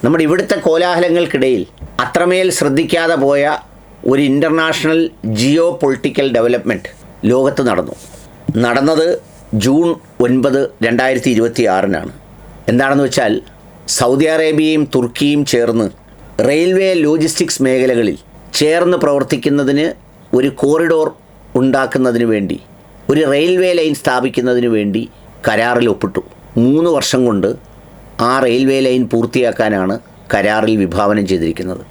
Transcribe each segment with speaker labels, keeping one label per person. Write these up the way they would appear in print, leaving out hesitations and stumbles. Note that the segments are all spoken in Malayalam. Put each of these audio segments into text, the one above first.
Speaker 1: നമ്മുടെ ഇവിടുത്തെ കോലാഹലങ്ങൾക്കിടയിൽ അത്രമേൽ ശ്രദ്ധിക്കാതെ പോയ ഒരു ഇൻ്റർനാഷണൽ ജിയോ പൊളിറ്റിക്കൽ ഡെവലപ്മെൻറ്റ് ലോകത്ത് നടന്നത് ജൂൺ 9, 2026 എന്താണെന്ന് വെച്ചാൽ സൗദി അറേബ്യയും തുർക്കിയും ചേർന്ന് റെയിൽവേ ലോജിസ്റ്റിക്സ് മേഖലകളിൽ ചേർന്ന് പ്രവർത്തിക്കുന്നതിന് ഒരു കോറിഡോർ ഉണ്ടാക്കുന്നതിന് വേണ്ടി, ഒരു റെയിൽവേ ലൈൻ സ്ഥാപിക്കുന്നതിന് വേണ്ടി കരാറിൽ ഒപ്പിട്ടു. 3 വർഷം കൊണ്ട് ആ റെയിൽവേ ലൈൻ പൂർത്തിയാക്കാനാണ് കരാറിൽ വിഭാവനം ചെയ്തിരിക്കുന്നത്.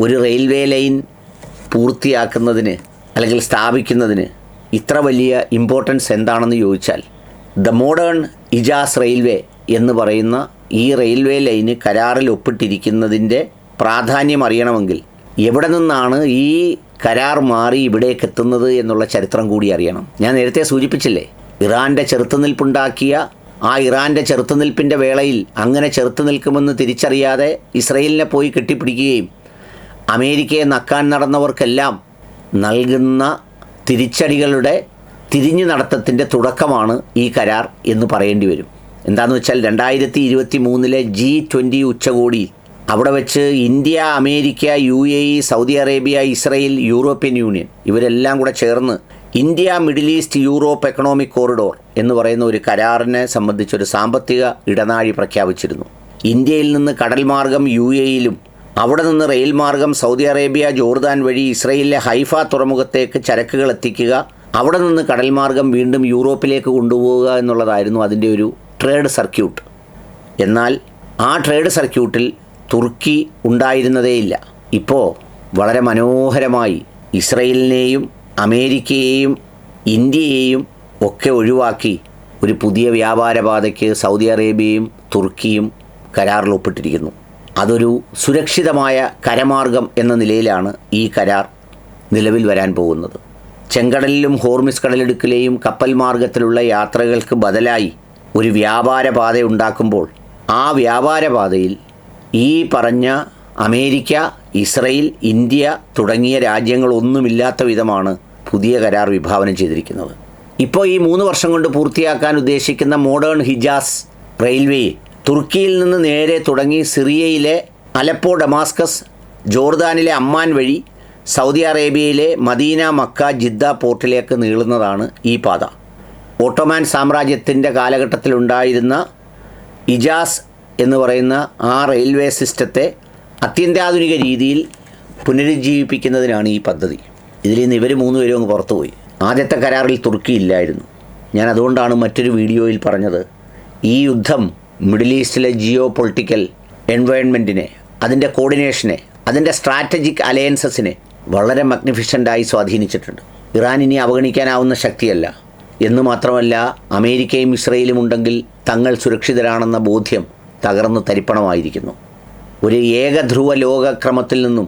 Speaker 1: ഒരു റെയിൽവേ ലൈൻ പൂർത്തിയാക്കുന്നതിന് അല്ലെങ്കിൽ സ്ഥാപിക്കുന്നതിന് ഇത്ര വലിയ ഇമ്പോർട്ടൻസ് എന്താണെന്ന് ചോദിച്ചാൽ, ദ മോഡേൺ ഇജാസ് റെയിൽവേ എന്ന് പറയുന്ന ഈ റെയിൽവേ ലൈന് കരാറിൽ ഒപ്പിട്ടിരിക്കുന്നതിൻ്റെ പ്രാധാന്യം അറിയണമെങ്കിൽ എവിടെ നിന്നാണ് ഈ കരാർ മാറി ഇവിടേക്ക് എത്തുന്നത് എന്നുള്ള ചരിത്രം കൂടി അറിയണം. ഞാൻ നേരത്തെ സൂചിപ്പിച്ചില്ലേ, ഇറാൻ്റെ ചെറുത്തുനിൽപ്പുണ്ടാക്കിയ ആ ഇറാൻ്റെ ചെറുത്തുനിൽപ്പിൻ്റെ വേളയിൽ അങ്ങനെ ചെറുത്തു നിൽക്കുമെന്ന് തിരിച്ചറിയാതെ ഇസ്രയേലിനെ പോയി കെട്ടിപ്പിടിക്കുകയും അമേരിക്കയെ നക്കാൻ നടന്നവർക്കെല്ലാം നൽകുന്ന തിരിച്ചടികളുടെ തിരിഞ്ഞു നടത്തത്തിൻ്റെ തുടക്കമാണ് ഈ കരാർ എന്ന് പറയേണ്ടി വരും. എന്താണെന്ന് വെച്ചാൽ 2023 G20 ഉച്ചകോടി അവിടെ വെച്ച് India, America, UAE, Saudi Arabia, Israel, European union ഇവരെല്ലാം കൂടെ ചേർന്ന് India middle east Europe economic corridor എന്ന് പറയുന്ന ഒരു കരാറിനെ സംബന്ധിച്ചൊരു സാമ്പത്തിക ഇടനാഴി പ്രഖ്യാപിച്ചിരുന്നു. ഇന്ത്യയിൽ നിന്ന് കടൽ മാർഗം UAEയിലും അവിടെ നിന്ന് റെയിൽ മാർഗം സൗദി അറേബ്യ, ജോർദാൻ വഴി ഇസ്രയേലിലെ ഹൈഫ തുറമുഖത്തേക്ക് ചരക്കുകൾ എത്തിക്കുക, അവിടെ നിന്ന് കടൽ മാർഗം വീണ്ടും യൂറോപ്പിലേക്ക് കൊണ്ടുപോവുക എന്നുള്ളതായിരുന്നു അതിൻ്റെ ഒരു ട്രേഡ് സർക്യൂട്ട്. എന്നാൽ ആ ട്രേഡ് സർക്യൂട്ടിൽ തുർക്കി ഉണ്ടായിരുന്നതേയില്ല. ഇപ്പോൾ വളരെ മനോഹരമായി ഇസ്രയേലിനെയും അമേരിക്കയെയും ഇന്ത്യയെയും ഒക്കെ ഒഴിവാക്കി ഒരു പുതിയ വ്യാപാരപാതയ്ക്ക് സൗദി അറേബ്യയും തുർക്കിയും കരാറിൽ ഒപ്പിട്ടിരിക്കുന്നു. അതൊരു സുരക്ഷിതമായ കരമാർഗം എന്ന നിലയിലാണ് ഈ കരാർ നിലവിൽ വരാൻ പോകുന്നത്. ചെങ്കടലിലും ഹോർമിസ് കടലിടുക്കിലെയും കപ്പൽ മാർഗത്തിലുള്ള യാത്രകൾക്ക് ബദലായി ഒരു വ്യാപാരപാത ഉണ്ടാക്കുമ്പോൾ ആ വ്യാപാരപാതയിൽ ഈ പറഞ്ഞ അമേരിക്ക, ഇസ്രയേൽ, ഇന്ത്യ തുടങ്ങിയ രാജ്യങ്ങളൊന്നുമില്ലാത്ത വിധമാണ് പുതിയ കരാർ വിഭാവനം ചെയ്തിരിക്കുന്നത്. ഇപ്പോൾ ഈ 3 വർഷം കൊണ്ട് പൂർത്തിയാക്കാൻ ഉദ്ദേശിക്കുന്ന മോഡേൺ ഹിജാസ് റെയിൽവേ തുർക്കിയിൽ നിന്ന് നേരെ തുടങ്ങി സിറിയയിലെ അലപ്പോ, ഡമാസ്കസ്, ജോർദാനിലെ അമ്മാൻ വഴി സൗദി അറേബ്യയിലെ മദീന, മക്ക, ജിദ്ദ പോർട്ടിലേക്ക് നീളുന്നതാണ് ഈ പാത. ഓട്ടോമാൻ സാമ്രാജ്യത്തിൻ്റെ കാലഘട്ടത്തിലുണ്ടായിരുന്ന ഇജാസ് എന്ന് പറയുന്ന ആ റെയിൽവേ സിസ്റ്റത്തെ അത്യന്താധുനിക രീതിയിൽ പുനരുജ്ജീവിപ്പിക്കുന്നതിനാണ് ഈ പദ്ധതി. ഇതിൽ നിന്ന് ഇവർ 3 പേരും അങ്ങ് പുറത്തുപോയി. ആദ്യത്തെ കരാറിൽ തുർക്കി ഇല്ലായിരുന്നു. ഞാൻ അതുകൊണ്ടാണ് മറ്റൊരു വീഡിയോയിൽ പറഞ്ഞത്, ഈ യുദ്ധം മിഡിൽ ഈസ്റ്റിലെ ജിയോ പൊളിറ്റിക്കൽ എൻവയോൺമെൻറ്റിനെ, അതിൻ്റെ കോർഡിനേഷനെ, അതിൻ്റെ സ്ട്രാറ്റജിക് അലയൻസസിനെ വളരെ മഗ്നിഫിഷ്യൻ്റായി സ്വാധീനിച്ചിട്ടുണ്ട്. ഇറാൻ ഇനി അവഗണിക്കാനാവുന്ന ശക്തിയല്ല എന്ന് മാത്രമല്ല, അമേരിക്കയും ഇസ്രയേലും ഉണ്ടെങ്കിൽ തങ്ങൾ സുരക്ഷിതരാണെന്ന ബോധ്യം തകർന്ന് തരിപ്പണമായിരിക്കുന്നു. ഒരു ഏകധ്രുവ ലോകക്രമത്തിൽ നിന്നും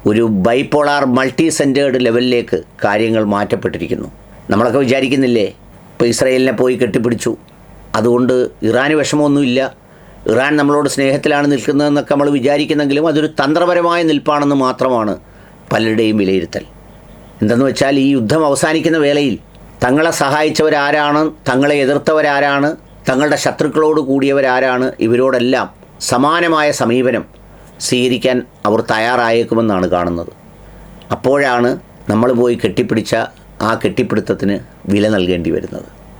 Speaker 1: ഒരു ബൈപോളാർ മൾട്ടി സെൻറ്റേർഡ് ലെവലിലേക്ക് കാര്യങ്ങൾ മാറ്റപ്പെട്ടിരിക്കുന്നു. നമ്മളൊക്കെ വിചാരിക്കുന്നില്ലേ, ഇപ്പോൾ ഇസ്രയേലിനെ പോയി കെട്ടിപ്പിടിച്ചു, അതുകൊണ്ട് ഇറാന് വിഷമമൊന്നുമില്ല, ഇറാൻ നമ്മളോട് സ്നേഹത്തിലാണ് നിൽക്കുന്നതെന്നൊക്കെ നമ്മൾ വിചാരിക്കുന്നെങ്കിലും അതൊരു തന്ത്രപരമായ നിൽപ്പാണെന്ന് മാത്രമാണ് പലരുടെയും വിലയിരുത്തൽ. എന്തെന്ന് വെച്ചാൽ ഈ യുദ്ധം അവസാനിക്കുന്ന വേളയിൽ തങ്ങളെ സഹായിച്ചവരാരാണ്, തങ്ങളെ എതിർത്തവരാരാണ്, തങ്ങളുടെ ശത്രുക്കളോട് കൂടിയവരാരാണ്, ഇവരോടെല്ലാം സമാനമായ സമീപനം സ്വീകരിക്കാൻ അവർ തയ്യാറായേക്കുമെന്നാണ് കാണുന്നത്. അപ്പോഴാണ് നമ്മൾ പോയി കെട്ടിപ്പിടിച്ച ആ കെട്ടിപ്പിടുത്തത്തിന് വില നൽകേണ്ടി വരുന്നത്.